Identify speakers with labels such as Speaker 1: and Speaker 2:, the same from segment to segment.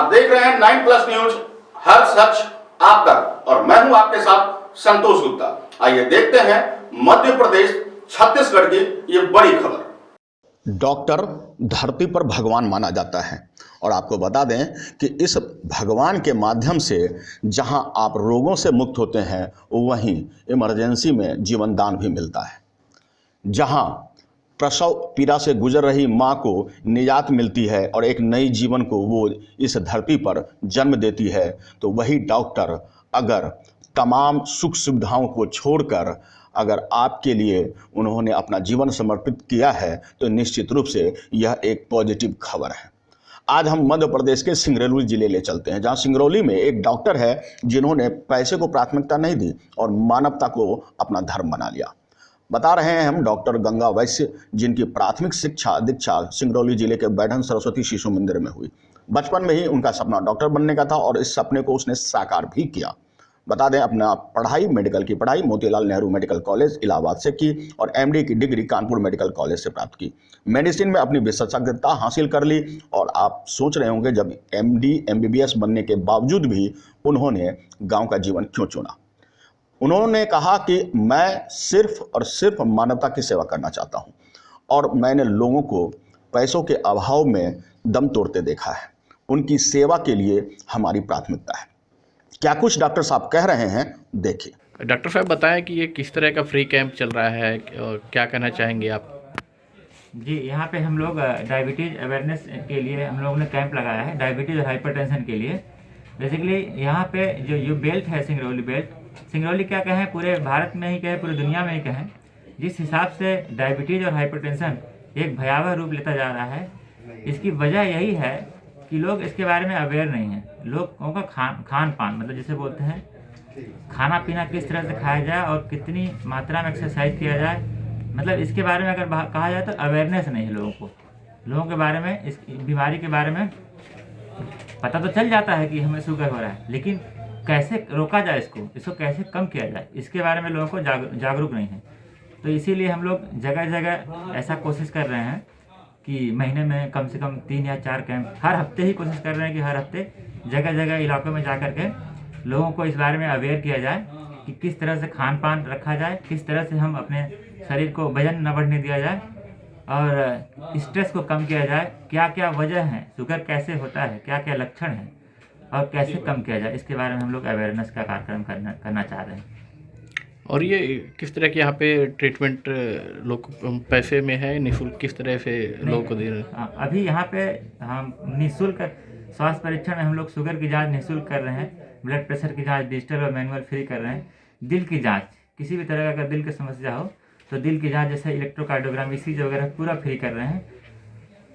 Speaker 1: आप देख रहे हैं 9+ न्यूज, हर सच आप तक, और मैं हूं आपके साथ संतोष गुप्ता। आइए देखते हैं मध्य प्रदेश छत्तीसगढ़ की ये बड़ी खबर।
Speaker 2: डॉक्टर धरती पर भगवान माना जाता है और आपको बता दें कि इस भगवान के माध्यम से जहां आप रोगों से मुक्त होते हैं वहीं इमरजेंसी में जीवन दान भी मिलता है। जहां प्रसव पीड़ा से गुजर रही मां को निजात मिलती है और एक नई जीवन को वो इस धरती पर जन्म देती है, तो वही डॉक्टर अगर तमाम सुख सुविधाओं को छोड़कर अगर आपके लिए उन्होंने अपना जीवन समर्पित किया है तो निश्चित रूप से यह एक पॉजिटिव खबर है। आज हम मध्य प्रदेश के सिंगरौली जिले ले चलते हैं, जहां सिंगरौली में एक डॉक्टर है जिन्होंने पैसे को प्राथमिकता नहीं दी और मानवता को अपना धर्म बना लिया। बता रहे हैं हम डॉक्टर गंगा वैश्य, जिनकी प्राथमिक शिक्षा दीक्षा सिंगरौली जिले के बैढन सरस्वती शिशु मंदिर में हुई। बचपन में ही उनका सपना डॉक्टर बनने का था और इस सपने को उसने साकार भी किया। बता दें अपना पढ़ाई, मेडिकल की पढ़ाई मोतीलाल नेहरू मेडिकल कॉलेज इलाहाबाद से की और एमडी की डिग्री कानपुर मेडिकल कॉलेज से प्राप्त की। मेडिसिन में अपनी विशेषज्ञता हासिल कर ली और आप सोच रहे होंगे जब एमडी एमबीबीएस बनने के बावजूद भी उन्होंने गांव का जीवन क्यों चुना। उन्होंने कहा कि मैं सिर्फ और सिर्फ मानवता की सेवा करना चाहता हूं और मैंने लोगों को पैसों के अभाव में दम तोड़ते देखा है। उनकी सेवा के लिए हमारी प्राथमिकता है। क्या कुछ डॉक्टर साहब कह रहे हैं, देखिए।
Speaker 3: डॉक्टर साहब बताएं कि ये किस तरह का फ्री कैंप चल रहा है और क्या कहना चाहेंगे आप?
Speaker 4: जी, यहाँ पे हम लोग डायबिटीज़ अवेयरनेस के लिए हम लोगों ने कैंप लगाया है, डायबिटीज़ और हाइपरटेंशन के लिए। बेसिकली यहाँ पे जो बेल्ट है सिंगरौली बेल्ट, सिंगरौली क्या कहें, पूरे भारत में ही कहें, पूरी दुनिया में ही कहें, जिस हिसाब से डायबिटीज़ और हाइपरटेंशन एक भयावह रूप लेता जा रहा है, इसकी वजह यही है कि लोग इसके बारे में अवेयर नहीं हैं। लोगों का खान पान, मतलब जैसे बोलते हैं खाना पीना किस तरह से खाया जाए और कितनी मात्रा में एक्सरसाइज किया जाए, मतलब इसके बारे में अगर कहा जाए तो अवेयरनेस नहीं है लोगों के बारे में। इस बीमारी के बारे में पता तो चल जाता है कि हमें शुगर हो रहा है, लेकिन कैसे रोका जाए इसको कैसे कम किया जाए, इसके बारे में लोगों को जागरूक नहीं है। तो इसीलिए हम लोग जगह जगह ऐसा कोशिश कर रहे हैं कि महीने में कम से कम 3 या 4 कैंप, हर हफ्ते ही कोशिश कर रहे हैं कि हर हफ्ते जगह जगह इलाकों में जा कर के लोगों को इस बारे में अवेयर किया जाए कि किस तरह से खान पान रखा जाए, किस तरह से हम अपने शरीर को वजन न बढ़ने दिया जाए और स्ट्रेस को कम किया जाए, क्या क्या वजह है, शुगर कैसे होता है, क्या क्या लक्षण है और कैसे कम किया जाए, इसके बारे में हम लोग अवेयरनेस का कार्यक्रम करना चाह रहे हैं।
Speaker 3: और ये किस तरह के यहाँ पे ट्रीटमेंट लोग पैसे में है, निःशुल्क किस तरह से लोगों को दे रहे हैं?
Speaker 4: अभी यहाँ पे हम निःशुल्क स्वास्थ्य परीक्षण में हम लोग शुगर की जांच निःशुल्क कर रहे हैं, ब्लड प्रेशर की जांच डिजिटल और मैनुअल फ्री कर रहे हैं। दिल की जांच, किसी भी तरह का अगर दिल की समस्या हो तो दिल की जांच जैसे इलेक्ट्रोकार्डियोग्राम ECG वगैरह पूरा फ्री कर रहे हैं।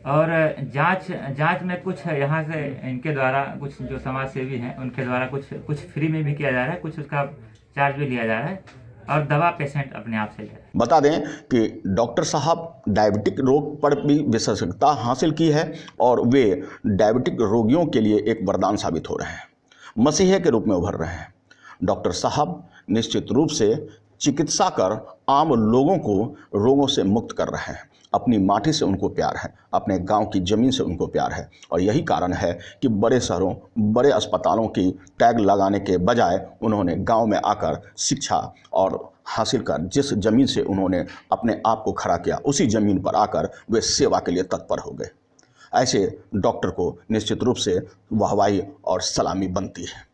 Speaker 4: और जांच में कुछ यहाँ से इनके द्वारा कुछ जो समाज सेवी हैं उनके द्वारा कुछ फ्री में भी किया जा रहा है, कुछ उसका चार्ज भी लिया जा रहा है और दवा पेशेंट अपने आप से ले रहा है।
Speaker 2: बता दें कि डॉक्टर साहब डायबिटिक रोग पर भी विशेषज्ञता हासिल की है और वे डायबिटिक रोगियों के लिए एक वरदान साबित हो रहे हैं, मसीहे के रूप में उभर रहे हैं। डॉक्टर साहब निश्चित रूप से चिकित्सा कर आम लोगों को रोगों से मुक्त कर रहे हैं। अपनी माटी से उनको प्यार है, अपने गांव की ज़मीन से उनको प्यार है और यही कारण है कि बड़े शहरों, बड़े अस्पतालों की टैग लगाने के बजाय उन्होंने गांव में आकर शिक्षा और हासिल कर जिस ज़मीन से उन्होंने अपने आप को खड़ा किया, उसी ज़मीन पर आकर वे सेवा के लिए तत्पर हो गए। ऐसे डॉक्टर को निश्चित रूप से वाहवाही और सलामी बनती है।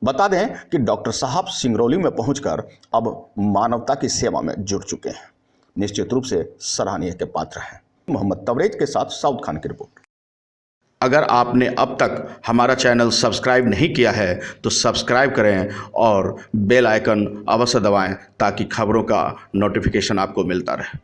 Speaker 2: बता दें कि डॉक्टर साहब सिंगरौली में पहुंचकर अब मानवता की सेवा में जुड़ चुके हैं, निश्चित रूप से सराहनीय के पात्र हैं। मोहम्मद तवरेज के साथ साउद खान की रिपोर्ट। अगर आपने अब तक हमारा चैनल सब्सक्राइब नहीं किया है तो सब्सक्राइब करें और बेल आइकन अवश्य दबाएं ताकि खबरों का नोटिफिकेशन आपको मिलता रहे।